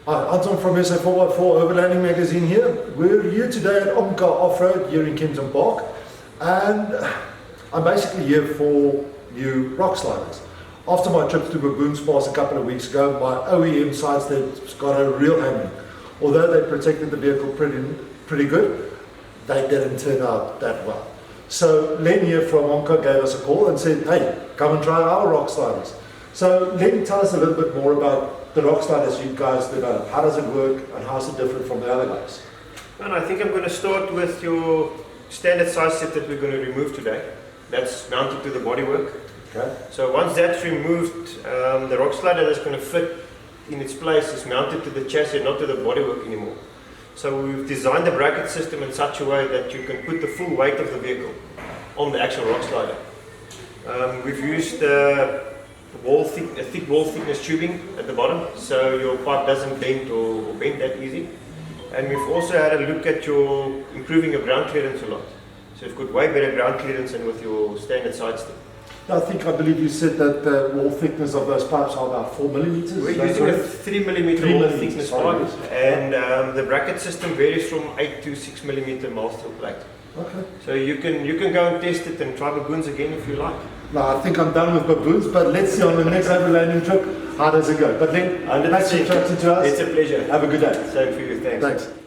Hi, Anton from SA4x4 Overlanding Magazine here. We're here today at Omka Off-Road here in Kempton Park, and I'm basically here for new rock sliders. After my trip to Baboons Pass a couple of weeks ago, my OEM sidesteps got a real hammering. Although they protected the vehicle pretty good, they didn't turn out that well. So Len here from Omka gave us a call and said, hey, come and try our rock sliders. So Len, tell us a little bit more about the rock sliders you guys developed. How does it work and how is it different from the other guys? And I think I'm going to start with your standard size set that we're going to remove today. That's mounted to the bodywork. Okay. So once that's removed, the rock slider that's going to fit in its place is mounted to the chassis, not to the bodywork anymore. So we've designed the bracket system in such a way that you can put the full weight of the vehicle on the actual rock slider. We've used a thick wall thickness tubing at the bottom, so your pipe doesn't bend or bend that easy. And we've also had a look at improving your ground clearance a lot. So you've got way better ground clearance than with your standard side step. I believe you said that the wall thickness of those pipes are about 4 millimeters. We're using a 3mm wall thickness pipe, and the bracket system varies from 8 to 6mm mild steel plate. Okay. So you can go and test it and try Baboons again if you like. Now I think I'm done with Baboons, but let's see on the next overlanding trip how does it go. But then, thanks for chatting to us. It's a pleasure. Have a good day. Same for you. Thanks. Thanks.